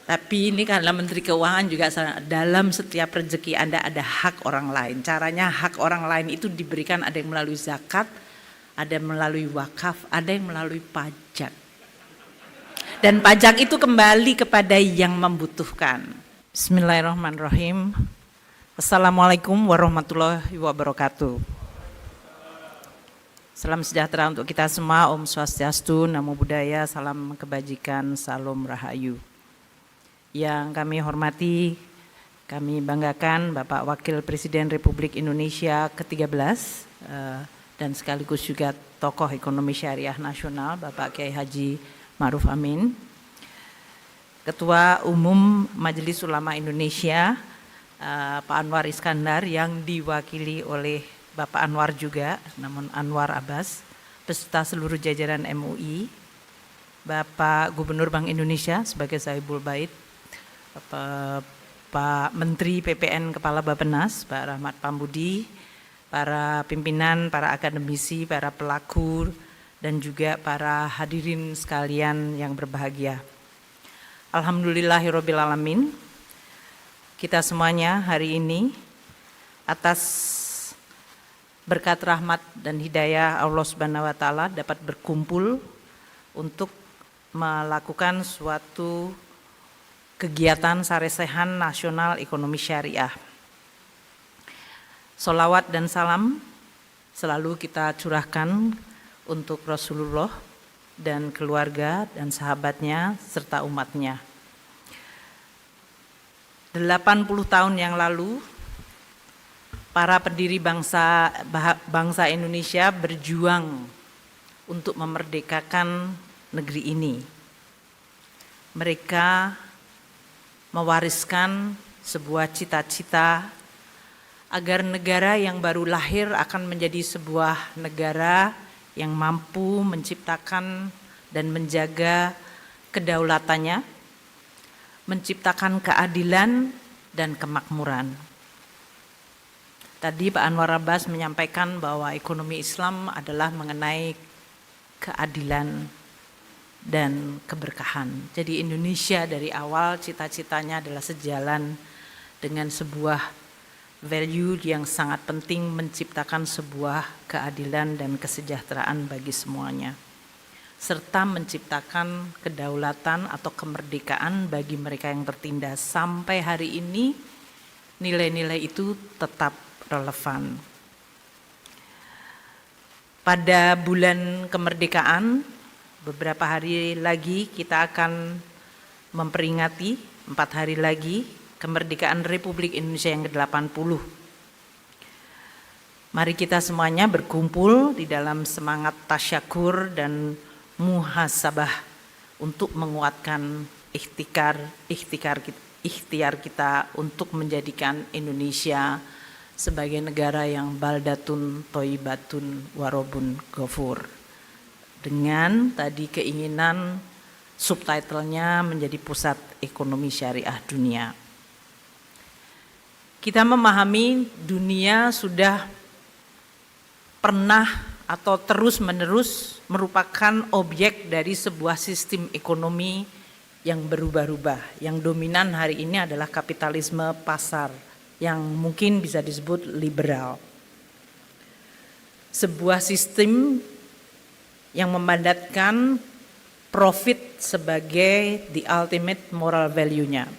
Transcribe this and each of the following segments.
Tapi ini karena Menteri Keuangan juga dalam setiap rezeki Anda ada hak orang lain. Caranya hak orang lain itu diberikan, ada yang melalui zakat, ada yang melalui wakaf, ada yang melalui pajak. Dan pajak itu kembali kepada yang membutuhkan. Bismillahirrahmanirrahim. Assalamualaikum warahmatullahi wabarakatuh. Salam sejahtera untuk kita semua, Om Swastiastu, Namo Buddhaya, salam kebajikan, salam rahayu. Yang kami hormati, kami banggakan Bapak Wakil Presiden Republik Indonesia ke-13 dan sekaligus juga tokoh ekonomi syariah nasional Bapak Kiai Haji Ma'ruf Amin, Ketua Umum Majelis Ulama Indonesia Pak Anwar Iskandar yang diwakili oleh Bapak Anwar juga, namun Anwar Abbas, beserta seluruh jajaran MUI, Bapak Gubernur Bank Indonesia sebagai Sahibul Bait, Pak Menteri PPN Kepala Bappenas, Pak Rahmat Pambudi, para pimpinan, para akademisi, para pelaku, dan juga para hadirin sekalian yang berbahagia. Alhamdulillahirrabbilalamin, kita semuanya hari ini atas berkat rahmat dan hidayah Allah Subhanahu wa Ta'ala dapat berkumpul untuk melakukan suatu kegiatan saresehan nasional ekonomi syariah. Sholawat dan salam selalu kita curahkan untuk Rasulullah dan keluarga dan sahabatnya serta umatnya. 80 tahun yang lalu, para pendiri bangsa Indonesia berjuang untuk memerdekakan negeri ini. Mereka mewariskan sebuah cita-cita agar negara yang baru lahir akan menjadi sebuah negara yang mampu menciptakan dan menjaga kedaulatannya, menciptakan keadilan dan kemakmuran. Tadi Pak Anwar Abbas menyampaikan bahwa ekonomi Islam adalah mengenai keadilan dan keberkahan. Jadi Indonesia dari awal cita-citanya adalah sejalan dengan sebuah value yang sangat penting, menciptakan sebuah keadilan dan kesejahteraan bagi semuanya, serta menciptakan kedaulatan atau kemerdekaan bagi mereka yang tertindas. Sampai hari ini nilai-nilai itu tetap relevan. Pada bulan kemerdekaan, beberapa hari lagi kita akan memperingati 4 hari lagi kemerdekaan Republik Indonesia yang ke-80. Mari kita semuanya berkumpul di dalam semangat tasyakur dan muhasabah untuk menguatkan ikhtiar kita untuk menjadikan Indonesia sebagai negara yang baldatun thayyibatun warobun ghafur. Dengan tadi keinginan subtitlenya menjadi pusat ekonomi syariah dunia. Kita memahami dunia sudah pernah atau terus-menerus merupakan objek dari sebuah sistem ekonomi yang berubah-ubah. Yang dominan hari ini adalah kapitalisme pasar yang mungkin bisa disebut liberal. Sebuah sistem yang memandatkan profit sebagai the ultimate moral value-nya.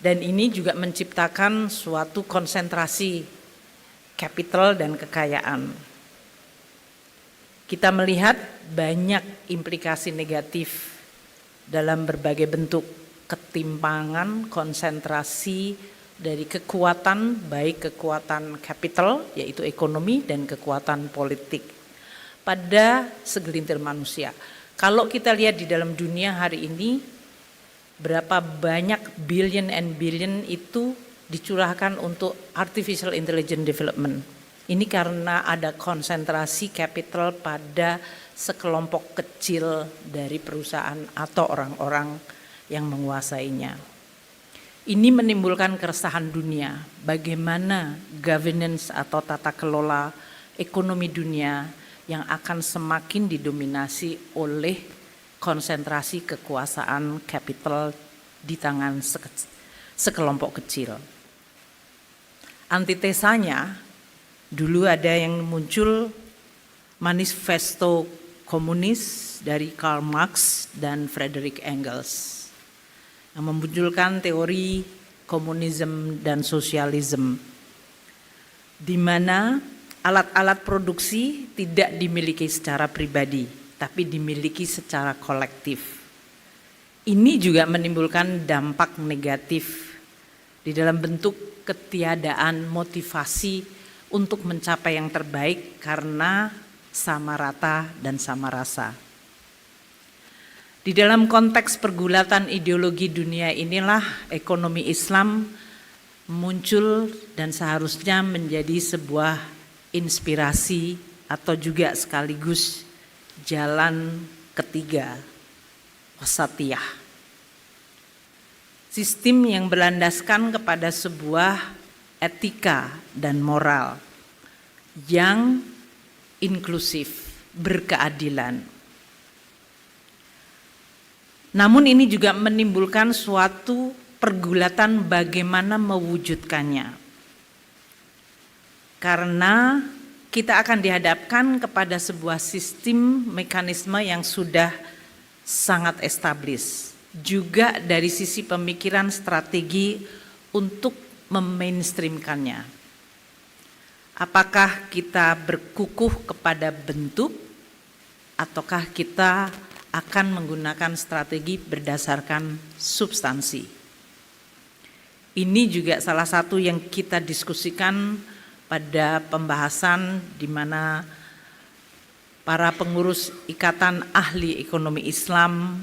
Dan ini juga menciptakan suatu konsentrasi capital dan kekayaan. Kita melihat banyak implikasi negatif dalam berbagai bentuk ketimpangan, konsentrasi dari kekuatan, baik kekuatan capital yaitu ekonomi dan kekuatan politik pada segelintir manusia. Kalau kita lihat di dalam dunia hari ini, berapa banyak billion and billion itu dicurahkan untuk artificial intelligence development. Ini karena ada konsentrasi capital pada sekelompok kecil dari perusahaan atau orang-orang yang menguasainya. Ini menimbulkan keresahan dunia, bagaimana governance atau tata kelola ekonomi dunia yang akan semakin didominasi oleh konsentrasi kekuasaan kapital di tangan sekelompok kecil. Antitesanya, dulu ada yang muncul manifesto komunis dari Karl Marx dan Friedrich Engels yang memunculkan teori komunisme dan sosialisme, di mana alat-alat produksi tidak dimiliki secara pribadi, tapi dimiliki secara kolektif. Ini juga menimbulkan dampak negatif di dalam bentuk ketiadaan motivasi untuk mencapai yang terbaik karena sama rata dan sama rasa. Di dalam konteks pergulatan ideologi dunia inilah ekonomi Islam muncul dan seharusnya menjadi sebuah inspirasi atau juga sekaligus jalan ketiga, wasatiyah. Sistem yang berlandaskan kepada sebuah etika dan moral yang inklusif, berkeadilan. Namun ini juga menimbulkan suatu pergulatan bagaimana mewujudkannya. Karena kita akan dihadapkan kepada sebuah sistem mekanisme yang sudah sangat established. Juga dari sisi pemikiran strategi untuk memainstreamkannya. Apakah kita berkukuh kepada bentuk ataukah kita akan menggunakan strategi berdasarkan substansi? Ini juga salah satu yang kita diskusikan pada pembahasan di mana para pengurus Ikatan Ahli Ekonomi Islam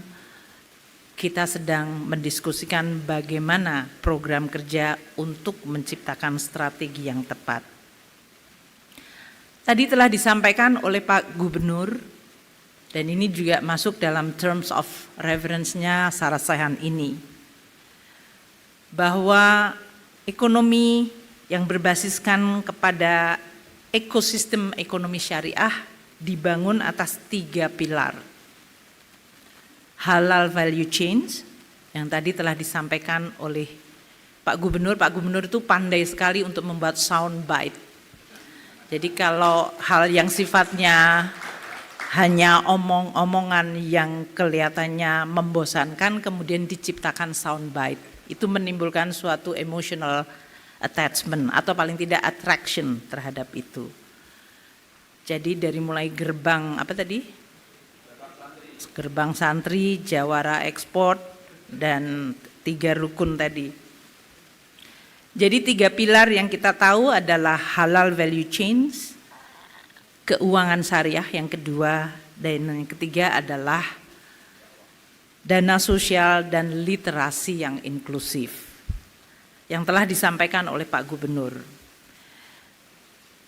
kita sedang mendiskusikan bagaimana program kerja untuk menciptakan strategi yang tepat. Tadi telah disampaikan oleh Pak Gubernur, dan ini juga masuk dalam terms of reference-nya Sarasehan ini, bahwa ekonomi yang berbasiskan kepada ekosistem ekonomi syariah dibangun atas 3 pilar. Halal value chains yang tadi telah disampaikan oleh Pak Gubernur. Pak Gubernur itu pandai sekali untuk membuat sound bite. Jadi kalau hal yang sifatnya hanya omong-omongan yang kelihatannya membosankan kemudian diciptakan sound bite, itu menimbulkan suatu emotional attachment atau paling tidak attraction terhadap itu. Jadi dari mulai gerbang apa tadi? Gerbang santri, jawara ekspor, dan 3 rukun tadi. Jadi 3 pilar yang kita tahu adalah halal value chains, keuangan syariah yang kedua, dan yang ketiga adalah dana sosial dan literasi yang inklusif, yang telah disampaikan oleh Pak Gubernur.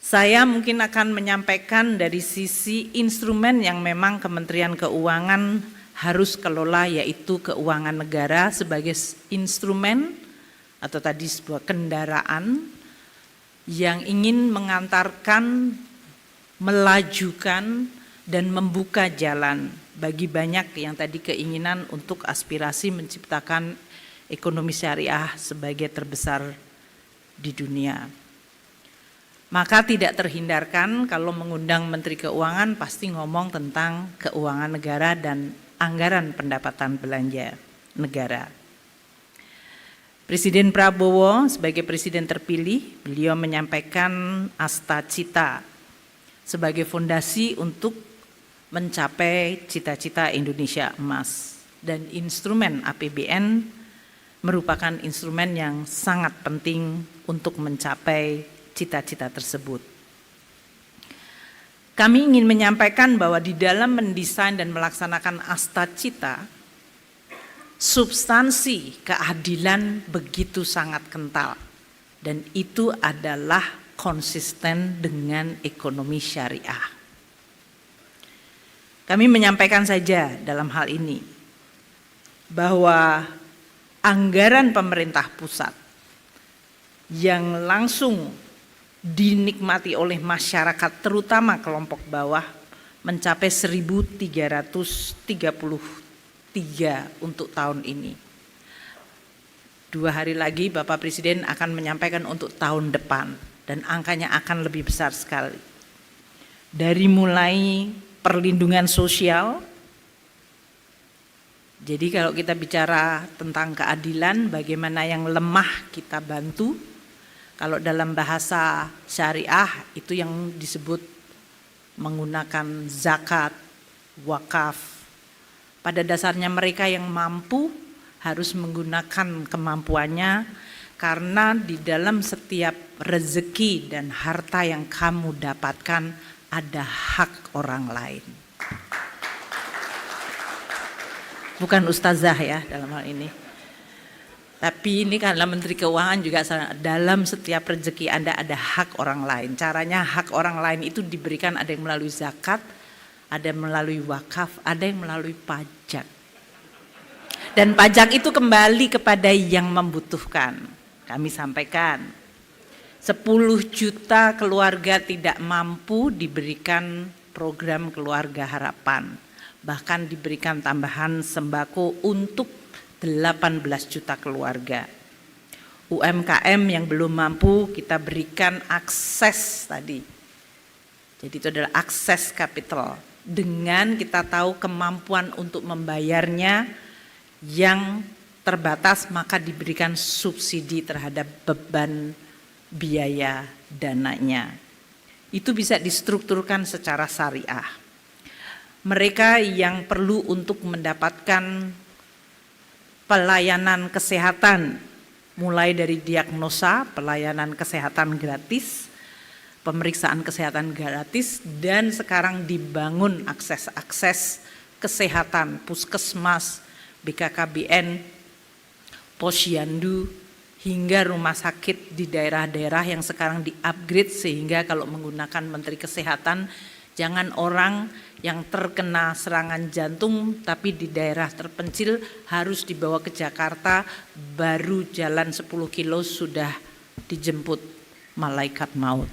Saya mungkin akan menyampaikan dari sisi instrumen yang memang Kementerian Keuangan harus kelola, yaitu keuangan negara sebagai instrumen atau tadi sebuah kendaraan yang ingin mengantarkan, melajukan, dan membuka jalan bagi banyak yang tadi keinginan untuk aspirasi menciptakan ekonomi syariah sebagai terbesar di dunia. Maka tidak terhindarkan kalau mengundang Menteri Keuangan pasti ngomong tentang keuangan negara dan anggaran pendapatan belanja negara. Presiden Prabowo sebagai presiden terpilih, beliau menyampaikan Asta Cita sebagai fondasi untuk mencapai cita-cita Indonesia Emas. Dan instrumen APBN merupakan instrumen yang sangat penting untuk mencapai cita-cita tersebut. Kami ingin menyampaikan bahwa di dalam mendesain dan melaksanakan Asta Cita, substansi keadilan begitu sangat kental, dan itu adalah konsisten dengan ekonomi syariah. Kami menyampaikan saja dalam hal ini bahwa anggaran pemerintah pusat yang langsung dinikmati oleh masyarakat terutama kelompok bawah mencapai 1.330 3 untuk tahun ini. 2 hari lagi Bapak Presiden akan menyampaikan untuk tahun depan dan angkanya akan lebih besar sekali. Dari mulai perlindungan sosial, jadi kalau kita bicara tentang keadilan, bagaimana yang lemah kita bantu. Kalau dalam bahasa syariah itu yang disebut menggunakan zakat, wakaf. Pada dasarnya mereka yang mampu harus menggunakan kemampuannya, karena di dalam setiap rezeki dan harta yang kamu dapatkan ada hak orang lain. Bukan ustazah ya dalam hal ini. Tapi ini karena Menteri Keuangan juga dalam setiap rezeki Anda ada hak orang lain. Caranya hak orang lain itu diberikan, ada yang melalui zakat, ada yang melalui wakaf, ada yang melalui pajak. Dan pajak itu kembali kepada yang membutuhkan. Kami sampaikan 10 juta keluarga tidak mampu diberikan program Keluarga Harapan. Bahkan diberikan tambahan sembako untuk 18 juta keluarga. UMKM yang belum mampu kita berikan akses tadi. Jadi itu adalah akses kapital. Dengan kita tahu kemampuan untuk membayarnya yang terbatas, maka diberikan subsidi terhadap beban biaya dananya. Itu bisa distrukturkan secara syariah. Mereka yang perlu untuk mendapatkan pelayanan kesehatan, mulai dari diagnosa, pelayanan kesehatan gratis, pemeriksaan kesehatan gratis, dan sekarang dibangun akses-akses kesehatan, puskesmas, BKKBN, posyandu, hingga rumah sakit di daerah-daerah yang sekarang di-upgrade sehingga kalau menggunakan Menteri Kesehatan, jangan orang yang terkena serangan jantung tapi di daerah terpencil harus dibawa ke Jakarta, baru jalan 10 kilo sudah dijemput malaikat maut.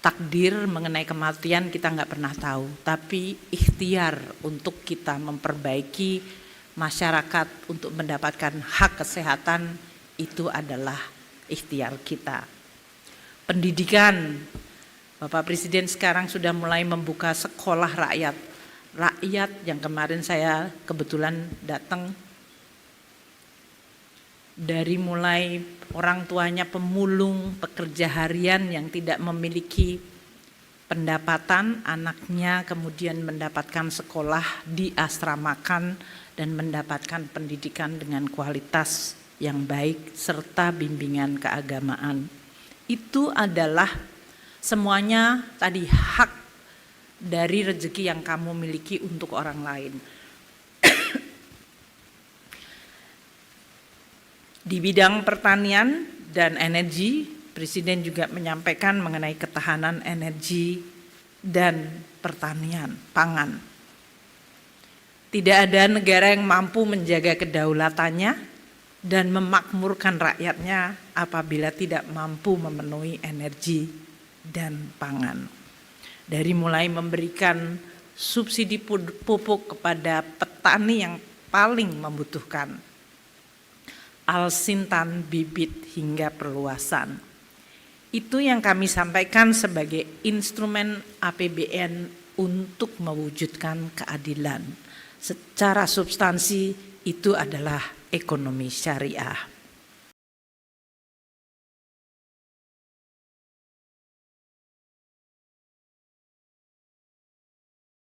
Takdir mengenai kematian kita nggak pernah tahu, tapi ikhtiar untuk kita memperbaiki masyarakat untuk mendapatkan hak kesehatan itu adalah ikhtiar kita. Pendidikan, Bapak Presiden sekarang sudah mulai membuka sekolah rakyat. Rakyat yang kemarin saya kebetulan datang, dari mulai orang tuanya pemulung, pekerja harian yang tidak memiliki pendapatan, anaknya kemudian mendapatkan sekolah, diasramakan dan mendapatkan pendidikan dengan kualitas yang baik serta bimbingan keagamaan. Itu adalah semuanya tadi hak dari rezeki yang kamu miliki untuk orang lain. Di bidang pertanian dan energi, Presiden juga menyampaikan mengenai ketahanan energi dan pertanian, pangan. Tidak ada negara yang mampu menjaga kedaulatannya dan memakmurkan rakyatnya apabila tidak mampu memenuhi energi dan pangan. Dari mulai memberikan subsidi pupuk kepada petani yang paling membutuhkan, alsintan, bibit hingga perluasan. Itu yang kami sampaikan sebagai instrumen APBN untuk mewujudkan keadilan. Secara substansi itu adalah ekonomi syariah.